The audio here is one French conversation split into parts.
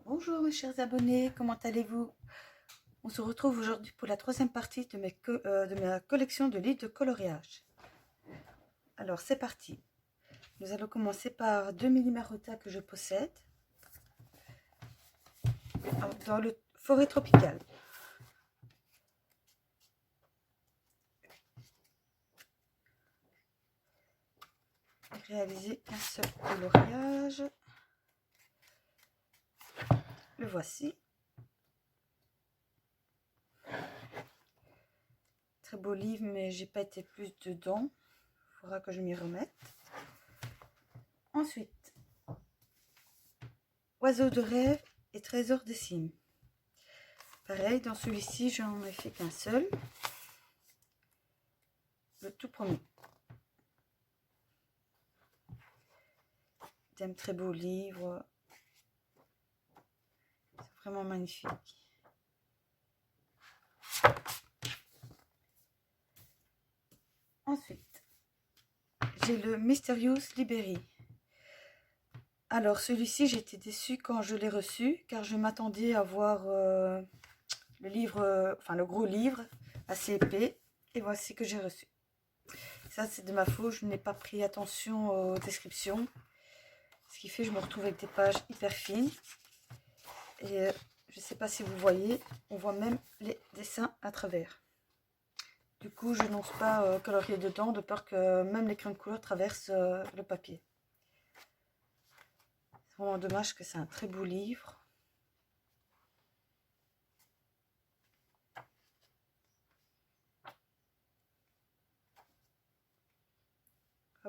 Bonjour mes chers abonnés, comment allez-vous? On se retrouve aujourd'hui pour la troisième partie de ma collection de livres de coloriage. Alors c'est parti. Nous allons commencer par deux Mini-Marotta que je possède dans le forêt tropicale. Réalisé qu'un seul coloriage. Le voici. Très beau livre, mais j'ai pas été plus dedans. Il faudra que je m'y remette. Ensuite, Oiseaux de rêve et Trésors des cimes. Pareil, dans celui-ci, j'en ai fait qu'un seul. Le tout premier. C'est un très beau livre. C'est vraiment magnifique. Ensuite, j'ai le Mysterious Librairie. Alors celui-ci, j'étais déçue quand je l'ai reçu, car je m'attendais à voir le livre, enfin le gros livre, assez épais, et voici que j'ai reçu. Ça, c'est de ma faute, je n'ai pas pris attention aux descriptions, ce qui fait que je me retrouve avec des pages hyper fines. Et je ne sais pas si vous voyez, on voit même les dessins à travers. Du coup, je n'ose pas colorier dedans, de peur que même les crayons de couleur traversent le papier. C'est vraiment dommage que c'est un très beau livre.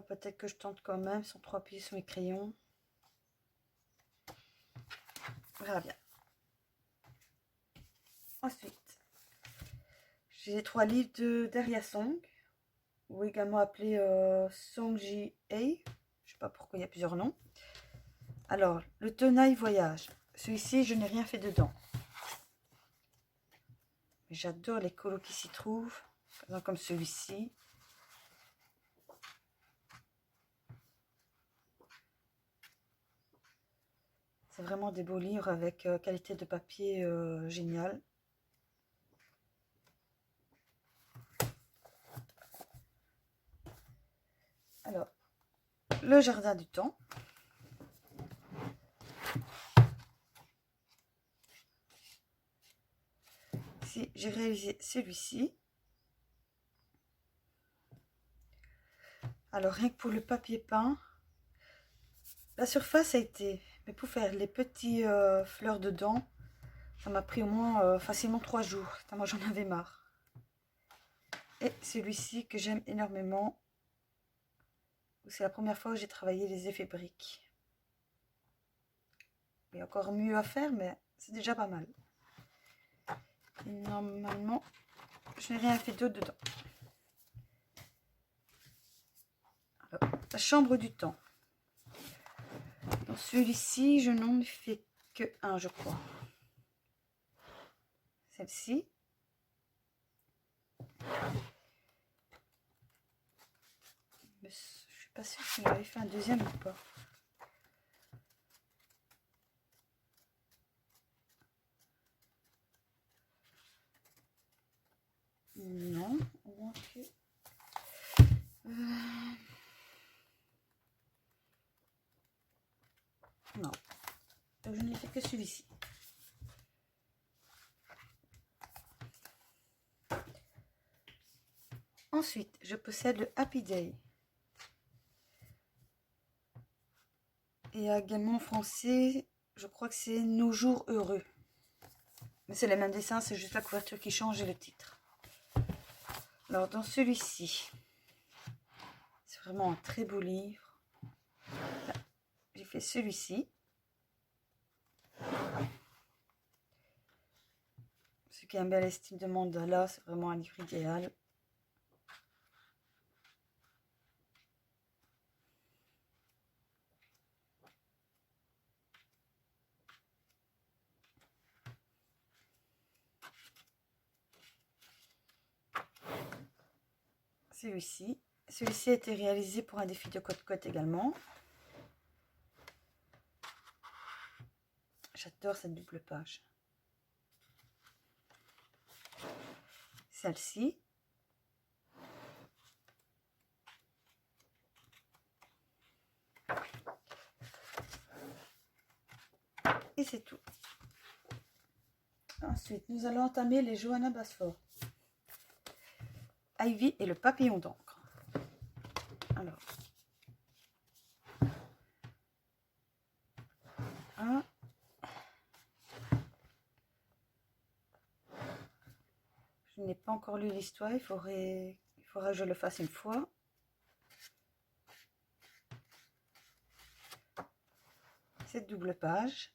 Peut-être que je tente quand même sans trop appuyer sur mes crayons. On verra bien. Ensuite, j'ai les trois livres de Daria Song, ou également appelé Song Ji-A. Je ne sais pas pourquoi il y a plusieurs noms. Alors, le Tenaille Voyage. Celui-ci, je n'ai rien fait dedans. Mais j'adore les colos qui s'y trouvent, par exemple comme celui-ci. C'est vraiment des beaux livres avec qualité de papier géniale. Alors, le Jardin du Temps. Ici, j'ai réalisé celui-ci. Alors, rien que pour le papier peint, la surface a été... Mais pour faire les petits fleurs dedans, ça m'a pris au moins facilement 3 jours. Moi, j'en avais marre. Et celui-ci que j'aime énormément. C'est la première fois que j'ai travaillé les effets briques. Il y a encore mieux à faire, mais c'est déjà pas mal. Et normalement, je n'ai rien fait d'autre dedans. Alors, la chambre du temps. Dans celui-ci, je n'en ai fait que un, je crois. Celle-ci. Je suis pas sûre si j'avais fait un deuxième ou pas. Non, au moins que... Non, donc je n'ai fait que celui-ci. Ensuite, je possède le Happy Day. Et également en français, je crois que c'est Nos jours heureux. Mais c'est les mêmes dessins, c'est juste la couverture qui change et le titre. Alors dans celui-ci, c'est vraiment un très beau livre. J'ai fait celui-ci. Ceux qui aiment bien les styles de mandala, c'est vraiment un livre idéal. Celui-ci. Celui-ci a été réalisé pour un défi de côte-côte également. J'adore cette double page. Celle-ci. Et c'est tout. Ensuite, nous allons entamer les Johanna Basford. Ivy et le papillon d'encre. Alors. Un. Je n'ai pas encore lu l'histoire, il faudra que je le fasse une fois. Cette double page.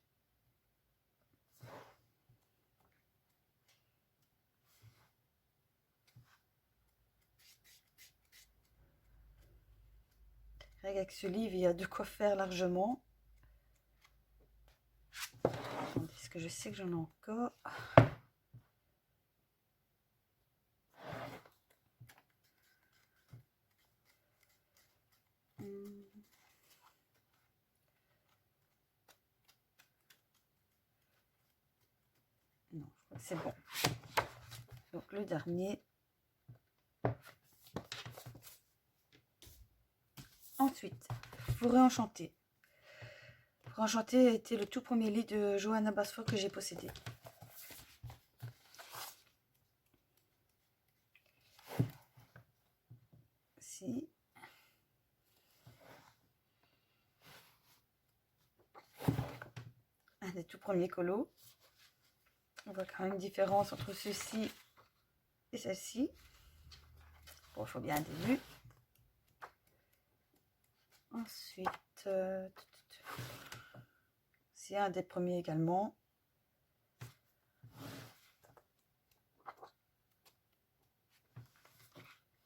Avec ce livre, il y a de quoi faire largement. Est-ce que je sais que j'en ai encore? Non, je crois que c'est bon. Donc le dernier. Ensuite, Forêt enchantée. Forêt enchantée était le tout premier livre de Johanna Basford que j'ai possédé. Si. Un des tout premiers colos. On voit quand même une différence entre ceci et celle-ci. Bon, il faut bien un début. Ensuite, c'est un des premiers également.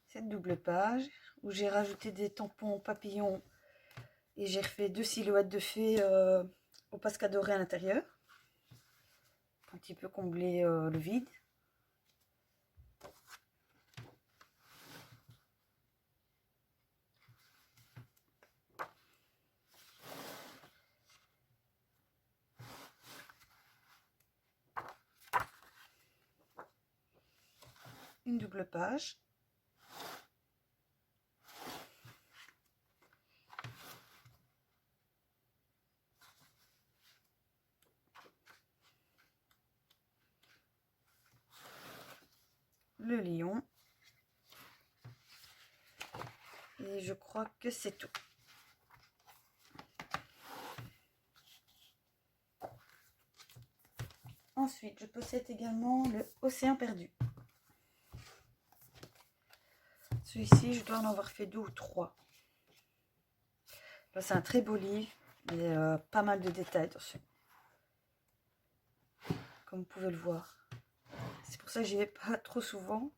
Cette double page où j'ai rajouté des tampons papillons et j'ai refait 2 silhouettes de fées au Pascal doré à l'intérieur. Un petit peu combler le vide. Une double page. Le lion. Et je crois que c'est tout. Ensuite, je possède également le Océan perdu. Celui-ci, je dois en avoir fait 2 ou 3. Là, c'est un très beau livre, mais pas mal de détails dessus. Comme vous pouvez le voir. C'est pour ça que j'y vais pas trop souvent.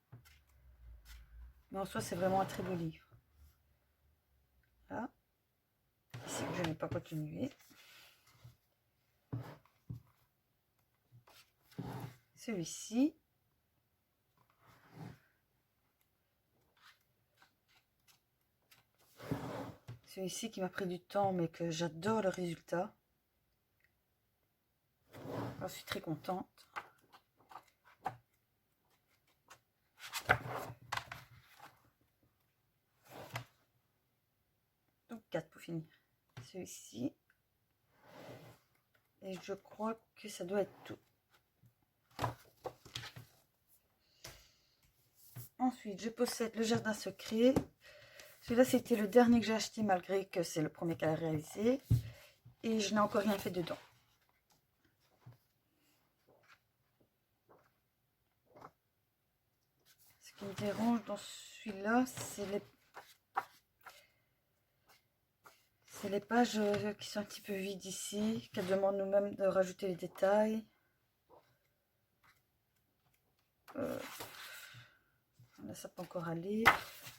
Mais en soi, c'est vraiment un très beau livre. Là. Ici, je n'ai pas continué. Celui-ci. Celui-ci qui m'a pris du temps, mais que j'adore le résultat. Je suis très contente. Donc 4 pour finir. Celui-ci. Et je crois que ça doit être tout. Ensuite, je possède le jardin secret. Celui-là, c'était le dernier que j'ai acheté, malgré que c'est le premier qu'elle a réalisé. Et je n'ai encore rien fait dedans. Ce qui me dérange dans celui-là, c'est les pages qui sont un petit peu vides ici, qu'elle demande nous-mêmes de rajouter les détails. Là, ça peut encore aller.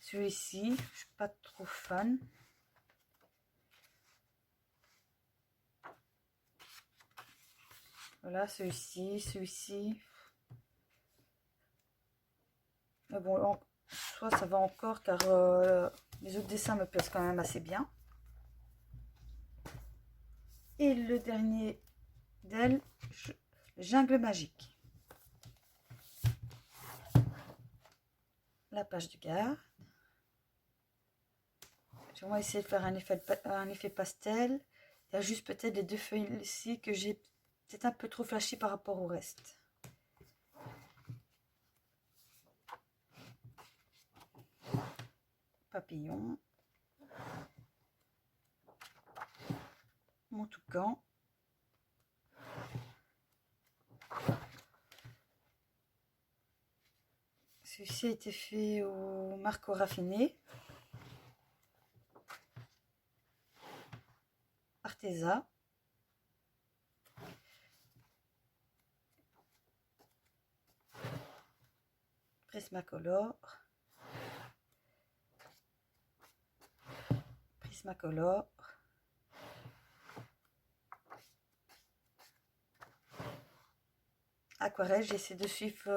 Celui-ci, je suis pas trop fan. Voilà, celui-ci. Mais bon, soit ça va encore, car les autres dessins me plaisent quand même assez bien. Et le dernier d'elle, le jungle magique. La page de garde. Je vais essayer de faire un effet pastel. Il y a juste peut-être les deux feuilles ici que j'ai peut-être un peu trop flashy par rapport au reste. Papillon. Mon toucan. Celui-ci a été fait au marco raffiné. Arteza. Prismacolor. Prismacolor. Aquarelle, j'essaie de suivre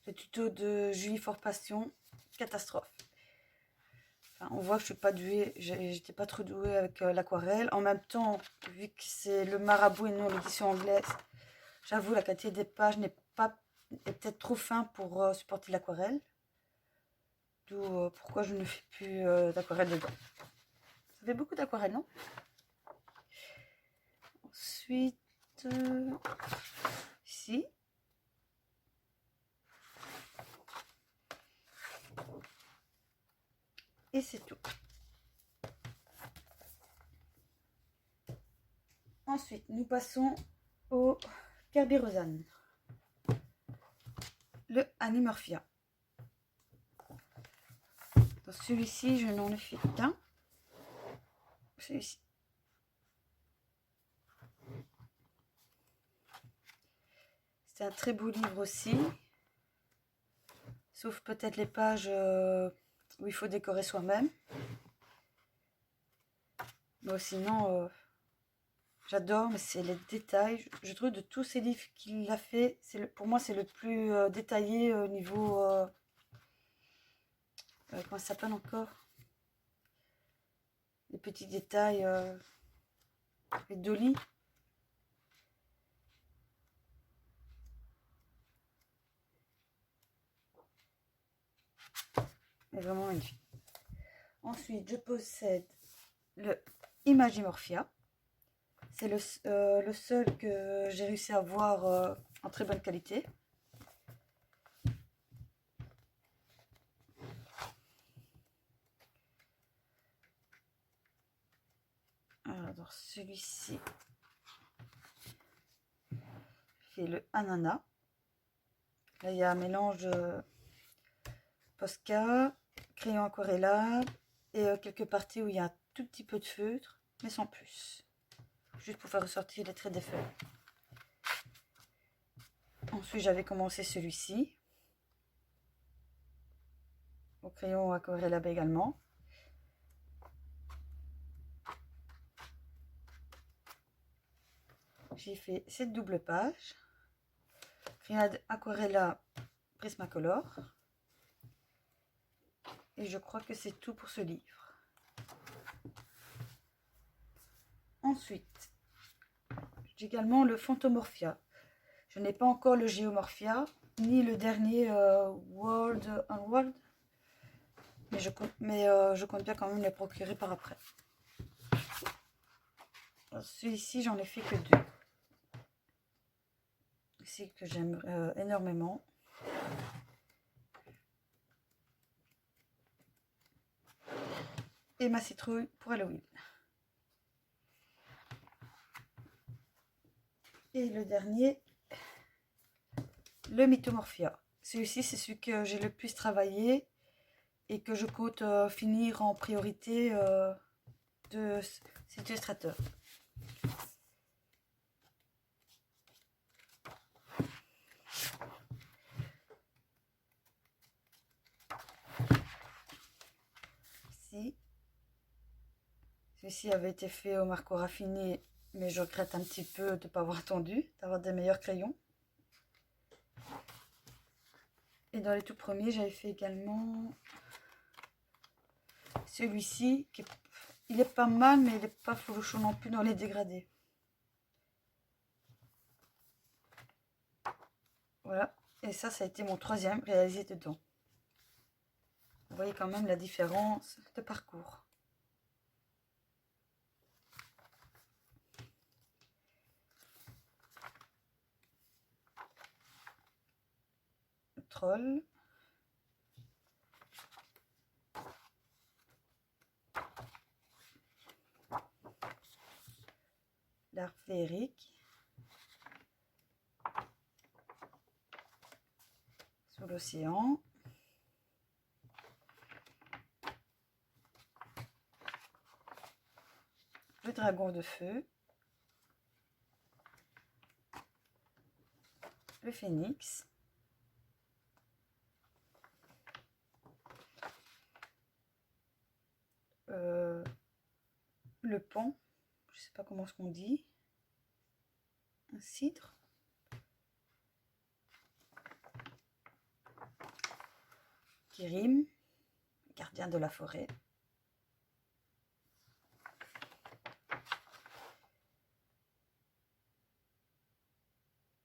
le tuto de Julie Fort Passion. Catastrophe. Enfin, on voit que je suis pas douée, j'étais pas trop douée avec l'aquarelle. En même temps, vu que c'est le Marabout et non l'édition anglaise, j'avoue la qualité des pages est peut-être trop fin pour supporter l'aquarelle. D'où pourquoi je ne fais plus d'aquarelle dedans. Ça fait beaucoup d'aquarelle, non? Ensuite, ici. Et c'est tout. Ensuite, nous passons au Kerberosan. Le Animorphia. Dans celui-ci, je n'en ai fait qu'un. Celui-ci. C'est un très beau livre aussi. Sauf peut-être les pages où il faut décorer soi-même. Mais sinon, j'adore, mais c'est les détails. Je trouve de tous ces livres qu'il a fait, pour moi c'est le plus détaillé au niveau... comment ça s'appelle encore? Les petits détails, les dolly. C'est vraiment magnifique. Ensuite, je possède le Imagimorphia. C'est le seul que j'ai réussi à avoir en très bonne qualité. Alors, celui-ci fait le ananas. Là, il y a un mélange Posca, crayon aquarellable et quelques parties où il y a un tout petit peu de feutre, mais sans plus. Juste pour faire ressortir les traits des feuilles. Ensuite, j'avais commencé celui-ci. Au crayon aquarellable également. J'ai fait cette double page. Crayon aquarella Prismacolor. Et je crois que c'est tout pour ce livre. Ensuite, j'ai également le Phantomorphia. Je n'ai pas encore le Geomorphia, ni le dernier World Onward. Mais je compte bien quand même les procurer par après. Celui-ci, j'en ai fait que deux. Ici, que j'aime énormément. Et ma citrouille pour Halloween. Et le dernier, le Mythomorphia. Celui-ci, c'est celui que j'ai le plus travaillé et que je compte finir en priorité de cet illustrateur. Ici. Celui-ci avait été fait au marco raffiné, mais je regrette un petit peu de ne pas avoir attendu, d'avoir des meilleurs crayons. Et dans les tout premiers, j'avais fait également celui-ci, il est pas mal, mais il n'est pas flouchon non plus dans les dégradés. Voilà. Et ça a été mon troisième réalisé dedans. Vous voyez quand même la différence de parcours. Le troll. L'arbre féerique. Sous l'océan. Le dragon de feu. Le phénix. Le pont. Je sais pas comment ce qu'on dit. Un cidre. Kirim. Gardien de la forêt.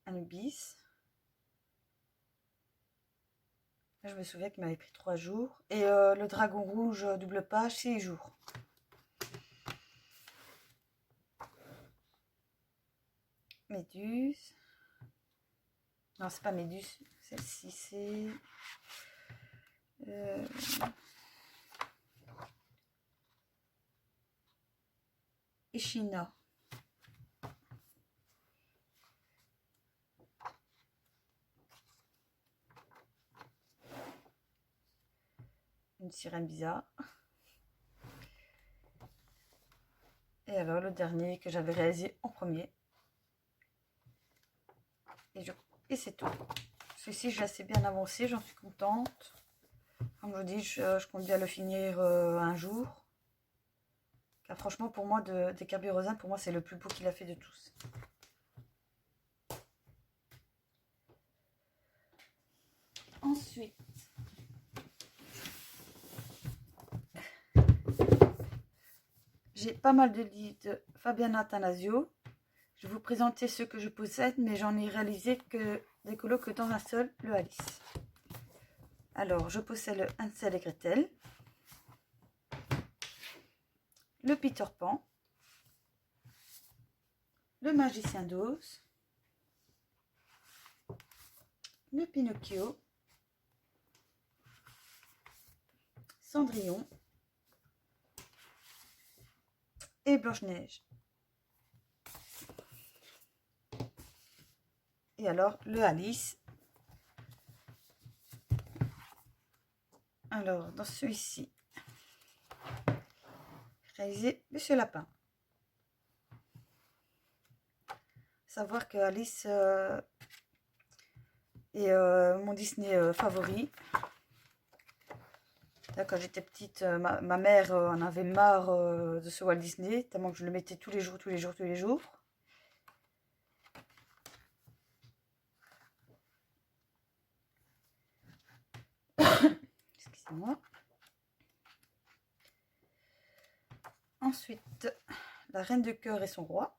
Anubis. Là, je me souviens qu'il m'avait pris 3 jours. Et le dragon rouge double page, 6 jours. Méduse. Non, c'est pas Méduse. Celle-ci, c'est... Echina. Une sirène bizarre. Et alors le dernier que j'avais réalisé en premier. Et c'est tout. Celui-ci, j'ai assez bien avancé, j'en suis contente. Comme je vous dis, je compte bien le finir un jour. Car franchement, pour moi, des Kerberos, pour moi, c'est le plus beau qu'il a fait de tous. Ensuite, j'ai pas mal de livres de Fabiana Attanasio. Je vais vous présenter ceux que je possède, mais j'en ai réalisé que des colos que dans un seul, le Alice. Alors, je possède le Hansel et Gretel, le Peter Pan, le Magicien d'Oz, le Pinocchio, Cendrillon et Blanche-Neige. Et alors, le Alice. Alors, dans celui-ci, réalisé Monsieur Lapin. Savoir que Alice est mon Disney favori. Là, quand j'étais petite, ma mère en avait marre de ce Walt Disney, tellement que je le mettais tous les jours, tous les jours, tous les jours. Excusez-moi. Ensuite, la Reine de cœur et son roi.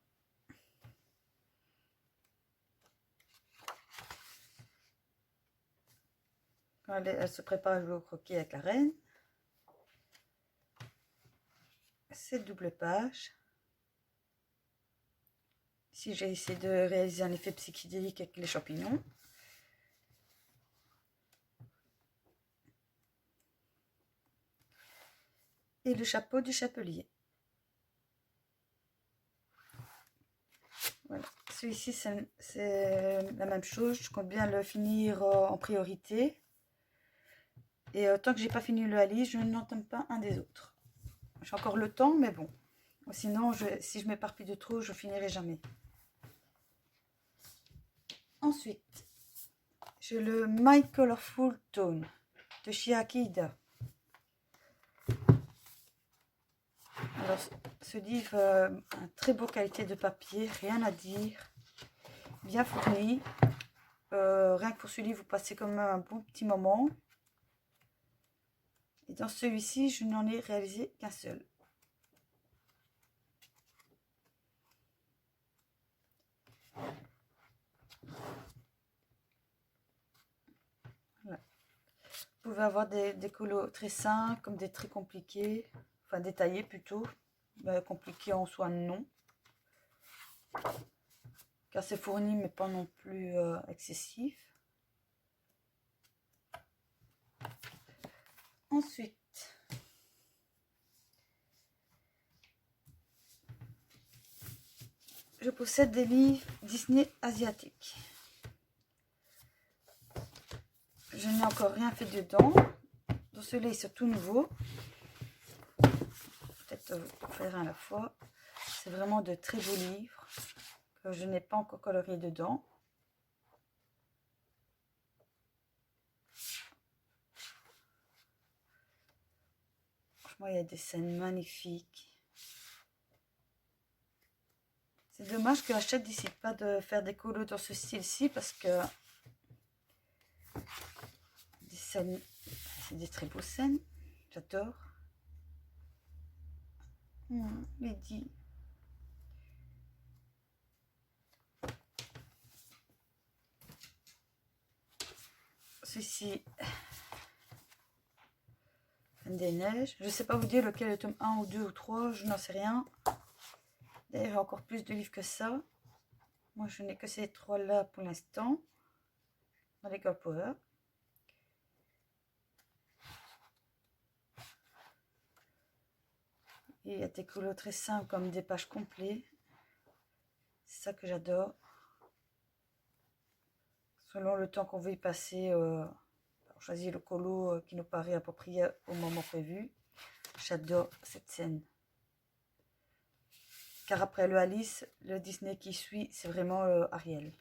Quand elle se prépare à jouer au croquet avec la reine. Cette double page. Ici, j'ai essayé de réaliser un effet psychédélique avec les champignons. Et le chapeau du chapelier. Voilà. Celui-ci, c'est la même chose. Je compte bien le finir en priorité. Et tant que j'ai pas fini le Alice, je n'entame pas un des autres. J'ai encore le temps, mais bon. Sinon, si je m'éparpille de trop, je finirai jamais. Ensuite, j'ai le My Colorful Tone de Chiaki Ida. Alors, ce livre, un très beau qualité de papier, rien à dire, bien fourni. Rien que pour ce livre, vous passez comme un bon petit moment. Et dans celui-ci, je n'en ai réalisé qu'un seul. pouvez avoir des colos très simples comme des très compliqués, enfin détaillés plutôt, mais compliqués en soi non, car c'est fourni mais pas non plus excessif. Ensuite, je possède des livres Disney asiatiques. Je n'ai encore rien fait dedans. Dans celui-là, ils sont tout nouveaux. Peut-être faire un à la fois. C'est vraiment de très beaux livres que je n'ai pas encore colorié dedans. Franchement, il y a des scènes magnifiques. C'est dommage que Hachette ne décide pas de faire des colos dans ce style-ci parce que des scènes, c'est des très beaux scènes. J'adore. Lady. Ceci, des neiges. Je ne sais pas vous dire lequel est le tome 1 ou 2 ou 3, je n'en sais rien. D'ailleurs, il y a encore plus de livres que ça. Moi, je n'ai que ces trois-là pour l'instant. Dans les Girl Power. Et il y a des colos très simples comme des pages complètes. C'est ça que j'adore. Selon le temps qu'on veut y passer, on choisit le colo qui nous paraît approprié au moment prévu. J'adore cette scène. Car après le Alice, le Disney qui suit, c'est vraiment Ariel.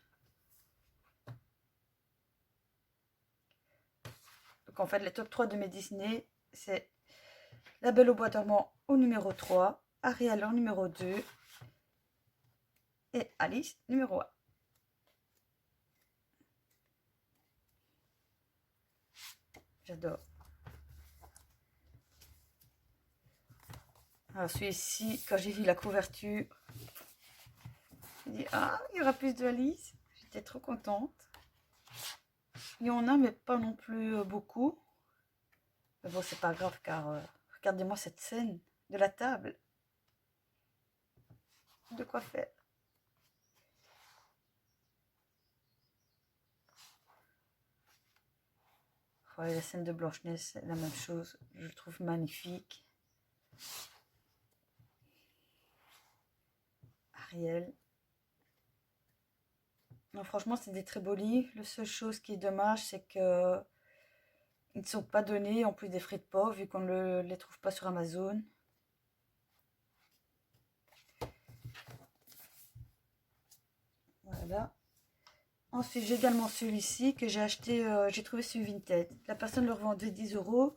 Donc en fait, les top 3 de mes Disney, c'est La Belle au Bois dormant au numéro 3, Ariel en numéro 2 et Alice numéro 1. J'adore. Alors celui-ci, quand j'ai vu la couverture, j'ai dit ah, il y aura plus de Alice. J'étais trop contente. Il y en a, mais pas non plus beaucoup. Mais bon, c'est pas grave car regardez-moi cette scène de la table. De quoi faire. Ouais, la scène de Blanche-Neige, c'est la même chose. Je le trouve magnifique. Ariel. Non, franchement, c'est des très beaux livres. La seule chose qui est dommage, c'est que ils ne sont pas donnés en plus des frais de port, vu qu'on ne les trouve pas sur Amazon. Voilà. Ensuite, j'ai également celui-ci que j'ai acheté, j'ai trouvé sur Vinted. La personne le revendait 10 €,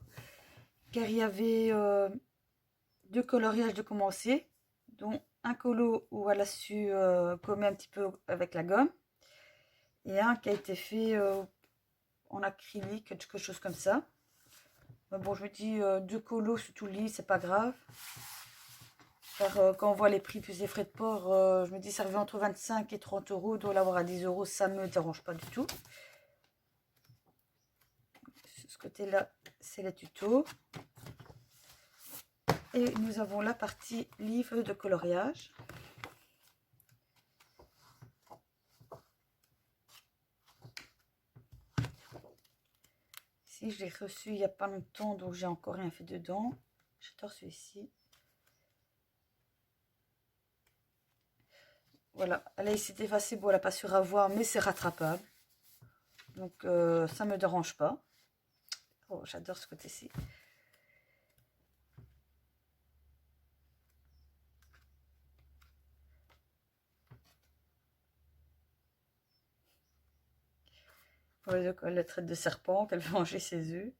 car il y avait deux coloriages de commencer, dont un colo où elle a su gommer un petit peu avec la gomme, et un qui a été fait en acrylique, quelque chose comme ça. Mais bon, je me dis, deux colos sur tout le lit, c'est pas grave. Car quand on voit les prix plus les frais de port, je me dis ça revient entre 25 et 30 €, donc l'avoir à 10 €, ça me dérange pas du tout. Sur ce côté-là, c'est les tutos. Et nous avons la partie livre de coloriage. Ici, je l'ai reçu il n'y a pas longtemps, donc j'ai encore rien fait dedans. J'adore celui-ci. Voilà, elle a essayé d'effacer, bon, elle n'a pas su revoir, mais c'est rattrapable. Donc, ça ne me dérange pas. Oh, j'adore ce côté-ci. Elle la traite de serpent, qu'elle veut manger ses œufs.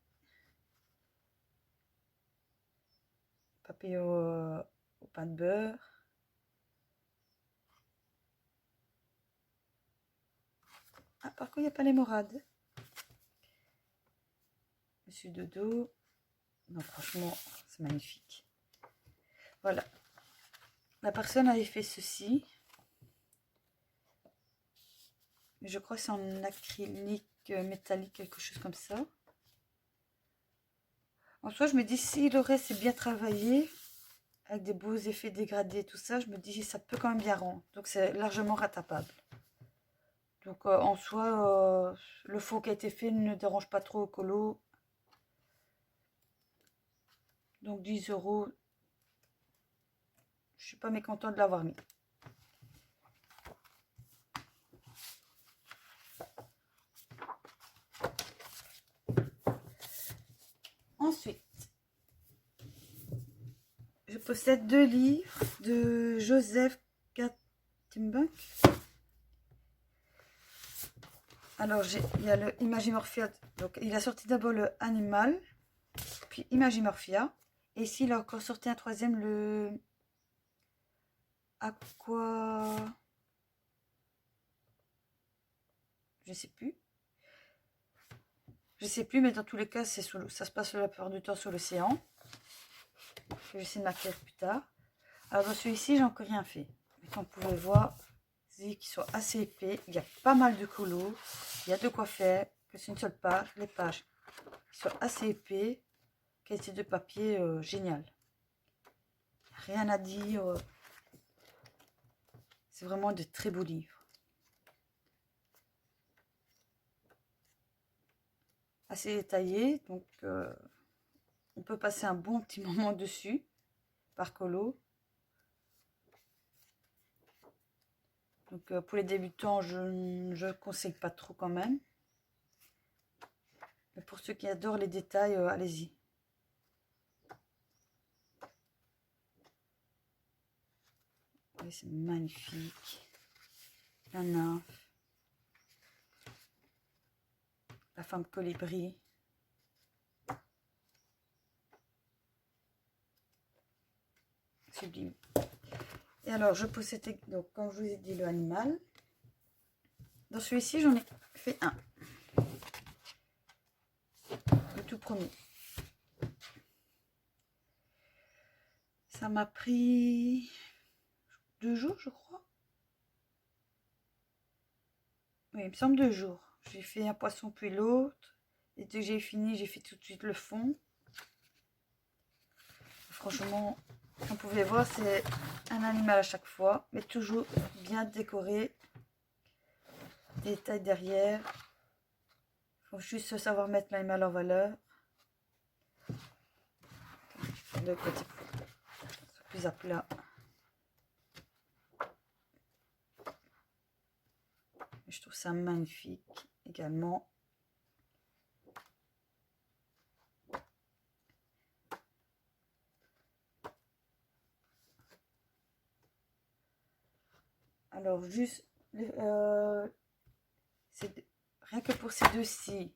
Papillon au pain de beurre. Ah, par contre, il n'y a pas les morades. Monsieur Dodo. Non, franchement, c'est magnifique. Voilà. La personne avait fait ceci. Je crois que c'est en acrylique métallique, quelque chose comme ça. En soi, je me dis, si le reste est bien travaillé, avec des beaux effets dégradés, tout ça, je me dis, ça peut quand même bien rendre. Donc, c'est largement rattrapable. Donc, en soi, le faux qui a été fait ne dérange pas trop au colo. Donc, 10 euros, je suis pas mécontent de l'avoir mis. Ensuite, je possède 2 livres de Joseph Kattenbach. Alors, il y a le Imagimorphia. Donc, il a sorti d'abord le Animal, puis Imagimorphia. Et ici, il a encore sorti un troisième, le Aqua... Je sais plus. Je sais plus, mais dans tous les cas, ça se passe la plupart du temps sur l'océan. Je vais essayer de m'acquérir plus tard. Alors, dans celui-ci, j'ai encore rien fait. Mais comme vous pouvez voir, qu'ils sont assez épais. Il y a pas mal de colos. Il y a de quoi faire. Que c'est une seule page. Les pages sont assez épais. Qualité de papier génial. Rien à dire. C'est vraiment de très beaux livres. Assez détaillés. Donc, on peut passer un bon petit moment dessus. Par colo. Donc, pour les débutants, je ne conseille pas trop quand même. Mais pour ceux qui adorent les détails, allez-y. Oui, c'est magnifique. La nymphe. La femme colibri. Sublime. Et alors, je possède, donc, comme je vous ai dit, le animal. Dans celui-ci, j'en ai fait un. Le tout premier. Ça m'a pris 2 jours, je crois. Oui, il me semble 2 jours. J'ai fait un poisson puis l'autre. Et dès que j'ai fini, j'ai fait tout de suite le fond. Franchement, comme vous pouvez voir, c'est un animal à chaque fois, mais toujours bien décoré. Des détails derrière. Il faut juste savoir mettre l'animal en valeur. Le côté plus à plat. Je trouve ça magnifique également. Alors, juste, rien que pour ces deux-ci,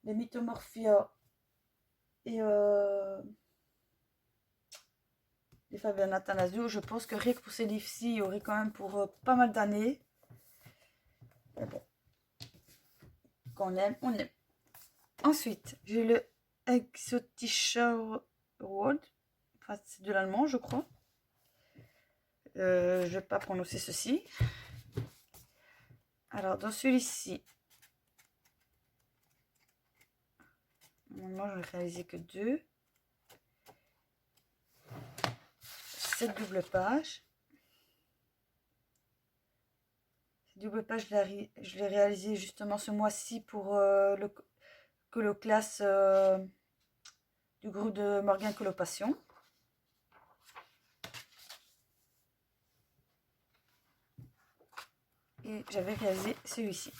les Mythomorphia et les Fabian Athanasio, je pense que rien que pour ces livres-ci, il y aurait quand même pour pas mal d'années. Mais bon, quand on aime, on aime. Ensuite, j'ai le Exotischer World. Enfin, c'est de l'allemand, je crois. Je ne vais pas prononcer ceci. Alors, dans celui-ci, normalement, je n'ai réalisé que 2. 7 doubles pages. Cette double page, je l'ai réalisé justement ce mois-ci pour le coloclasse du groupe de Morgane Colopassion. Et j'avais réalisé celui-ci.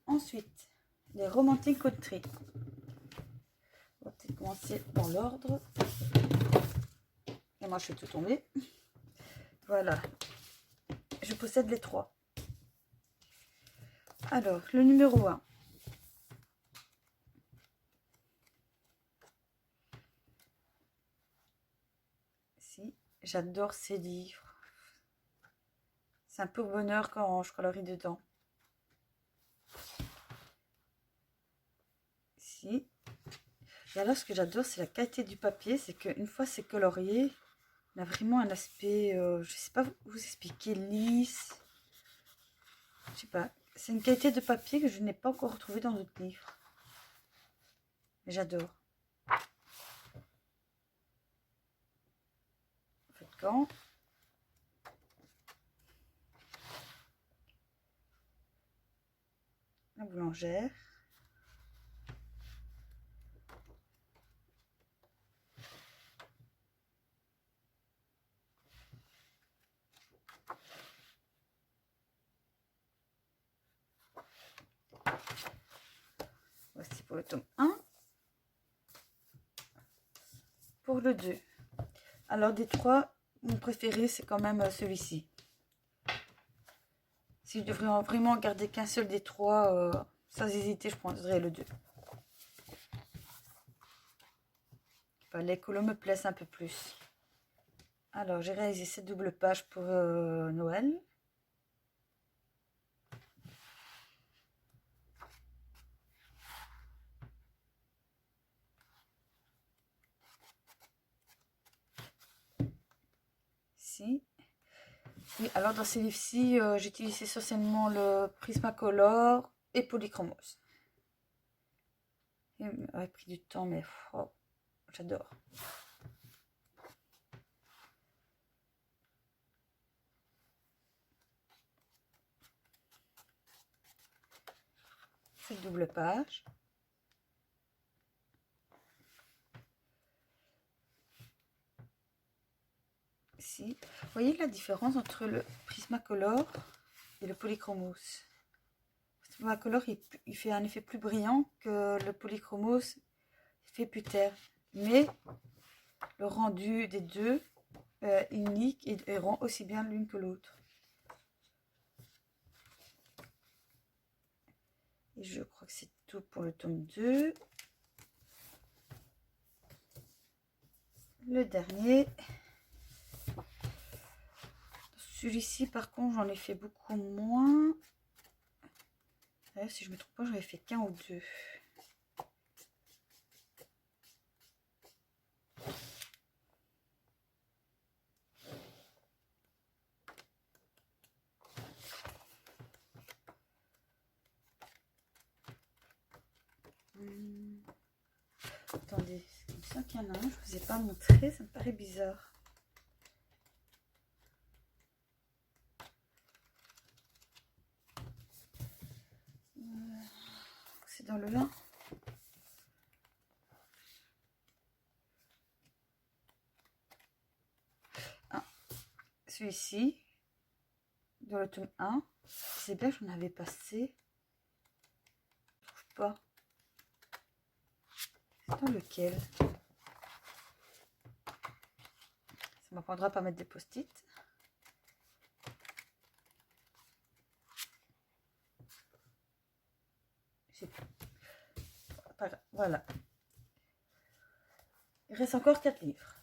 Ensuite, les romantiques coteries. On va peut-être commencer dans l'ordre. Et moi, je suis tout tombée. Voilà. Je possède les 3. Alors, le numéro 1. Si, j'adore ces livres. C'est un pur bonheur quand je colorie dedans. Ici. Et alors, ce que j'adore, c'est la qualité du papier. C'est qu'une fois c'est colorié, il a vraiment un aspect, je ne sais pas vous expliquer, lisse. Je sais pas. C'est une qualité de papier que je n'ai pas encore retrouvée dans d'autres livres. Mais j'adore. Feu de camp. La boulangère. Voici pour le tome 1. Pour le 2. Alors des 3, mon préféré c'est quand même celui-ci. Si je devrais vraiment garder qu'un seul des 3, sans hésiter, je prendrais le 2. Les colos me plaisent un peu plus. Alors j'ai réalisé cette double page pour Noël. Ici. Oui, alors dans ces livres-ci, j'utilise essentiellement le Prismacolor et Polychromos. Il m'a pris du temps, mais oh, j'adore. Cette double page. Ici. Vous voyez la différence entre le Prismacolor et le Polychromos. Le Prismacolor, il fait un effet plus brillant que le Polychromos, il fait plus terre. Mais le rendu des deux unique et rend aussi bien l'une que l'autre. Et je crois que c'est tout pour le tome 2. Le dernier. Celui-ci, par contre, j'en ai fait beaucoup moins. Si je ne me trompe pas, j'en ai fait qu'un ou deux. Attendez, c'est comme ça qu'il y en a un, je ne vous ai pas montré, ça me paraît bizarre. C'est dans le 1. Ah, celui-ci, dans le tome 1, c'est bien, j'en avais passé. Je trouve pas. C'est dans lequel? Ça m'apprendra à pas mettre des post-it. Voilà. Il reste encore 4 livres.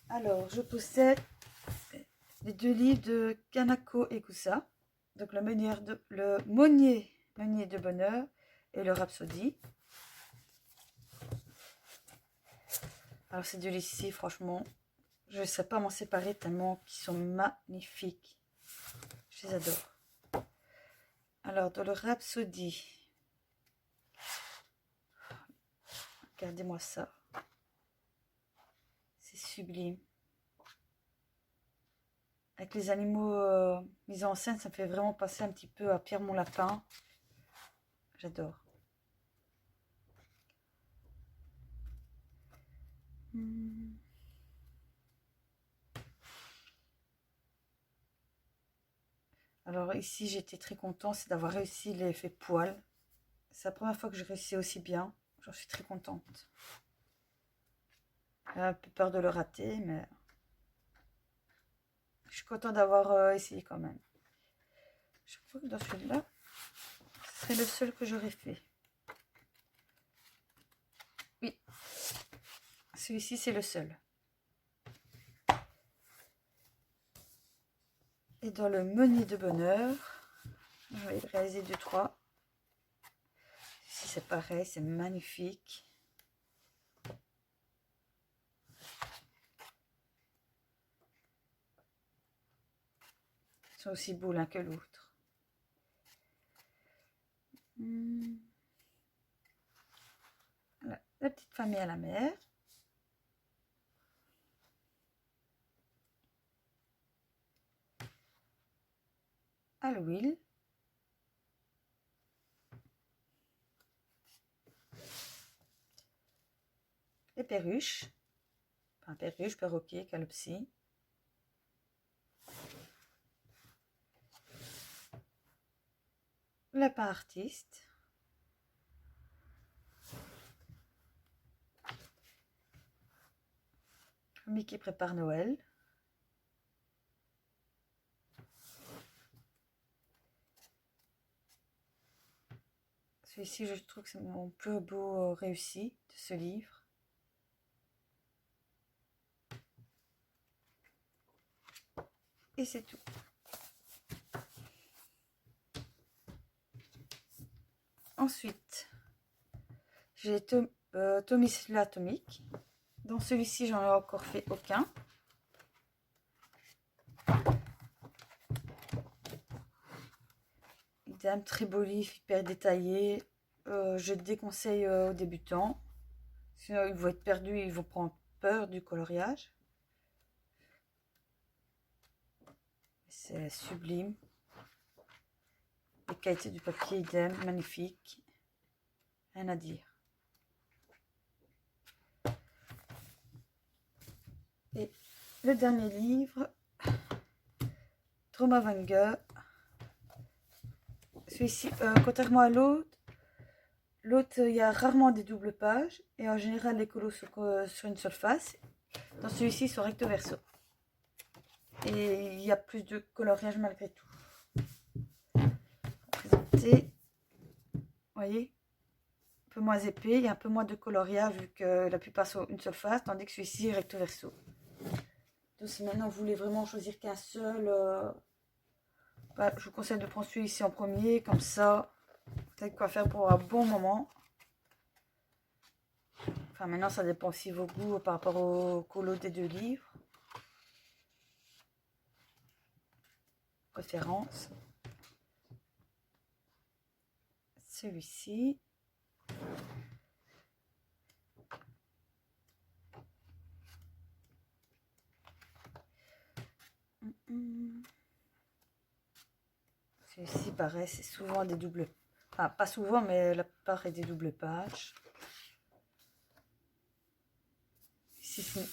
Alors, je possède les 2 livres de Kanako Ekusa. Donc, le Monnier de bonheur et le Rhapsodie. Alors, ces 2 livres-ci, franchement, je ne sais pas m'en séparer tellement qu'ils sont magnifiques. Je les adore. Alors, dans le Rhapsodie, regardez-moi ça. C'est sublime. Avec les animaux mis en scène, ça me fait vraiment passer un petit peu à Pierre mon lapin. J'adore. Alors ici, j'étais très contente, c'est d'avoir réussi l'effet poil. C'est la première fois que je réussis aussi bien. J'en suis très contente. J'ai un peu peur de le rater, mais je suis contente d'avoir essayé quand même. Je crois que dans celui-là, ce serait le seul que j'aurais fait. Oui, celui-ci, c'est le seul. Et dans le Monnier de bonheur, je vais réaliser 2-3. Ici, c'est pareil, c'est magnifique. sont aussi beaux l'un que l'autre. Voilà, la petite famille à la mer. À l'huile. Les perruches. Enfin, perruches, perroquets, calopsies. Lapin artiste. Mickey prépare Noël. Celui-ci, je trouve que c'est mon plus beau réussi de ce livre. Et c'est tout. Ensuite, j'ai Tommy l'atomique. Dans celui-ci, j'en ai encore fait aucun. Idem, très beau livre, hyper détaillé. Je déconseille aux débutants. Sinon, ils vont être perdus, ils vont prendre peur du coloriage. C'est sublime. La qualité du papier, idem, magnifique. Rien à dire. Et le dernier livre, Tromavanga. Celui-ci, contrairement à l'autre, il y a rarement des doubles pages. Et en général, les colos sont sur une seule face. Dans celui-ci, ils sont recto verso. Et il y a plus de coloriage malgré tout. Présenté, vous voyez, un peu moins épais, il y a un peu moins de coloriage vu que la plupart sont une seule face, tandis que celui-ci est recto verso. Donc si maintenant vous voulez vraiment choisir qu'un seul, je vous conseille de prendre celui-ci en premier, comme ça, vous savez quoi faire pour un bon moment. Enfin maintenant ça dépend aussi de vos goûts par rapport au colo des deux livres. Préférence. Celui-ci. Celui-ci, pareil, c'est souvent des doubles... Enfin, pas souvent, mais la plupart est des doubles pages. Ici, c'est une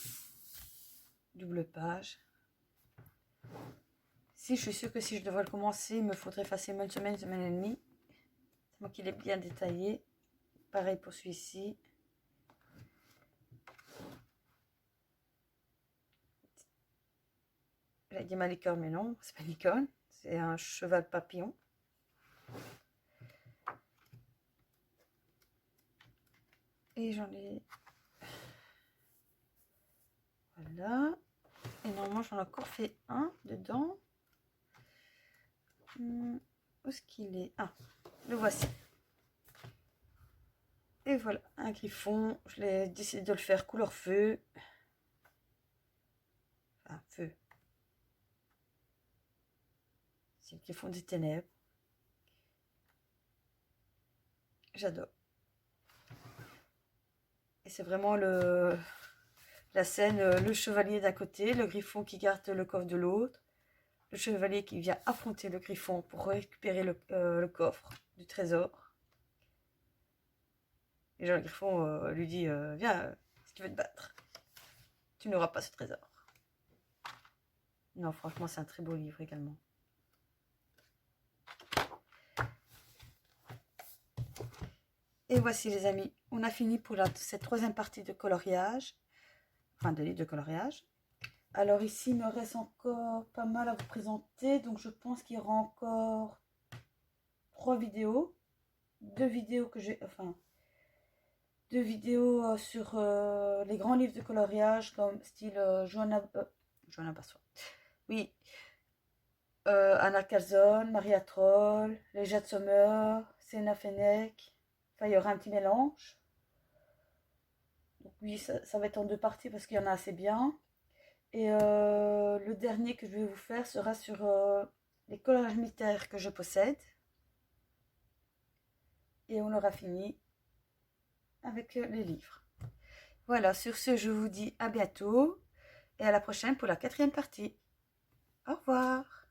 double page. Ici, je suis sûre que si je devrais le commencer, il me faudrait facilement une semaine et demie. C'est moi qui l'ai bien détaillé. Pareil pour celui-ci. J'allais dire ma licorne, mais non, c'est pas une licorne. C'est un cheval papillon. Et j'en ai... Voilà. Et normalement, j'en ai encore fait un dedans. Où est-ce qu'il est? Ah, le voici. Et voilà, un griffon. Je l'ai décidé de le faire couleur feu. Enfin, feu. C'est le griffon des ténèbres. J'adore. Et c'est vraiment la scène, le chevalier d'un côté, le griffon qui garde le coffre de l'autre, le chevalier qui vient affronter le griffon pour récupérer le coffre du trésor. Et le griffon lui dit viens, si tu veux te battre, tu n'auras pas ce trésor. Non, franchement, c'est un très beau livre également. Et voici les amis, on a fini pour cette troisième partie de coloriage, enfin de livre de coloriage. Alors ici, il me reste encore pas mal à vous présenter, donc je pense qu'il y aura encore 3 vidéos, 2 vidéos que j'ai, enfin 2 vidéos sur les grands livres de coloriage comme style Johanna Bassois. Oui, Anna Calzone, Maria Troll, les Jade Sommer, Sena Fennec. Enfin, il y aura un petit mélange. Donc oui, ça va être en 2 parties parce qu'il y en a assez bien. Et le dernier que je vais vous faire sera sur les collages militaires que je possède. Et on aura fini avec les livres. Voilà, sur ce, je vous dis à bientôt et à la prochaine pour la 4e partie. Au revoir.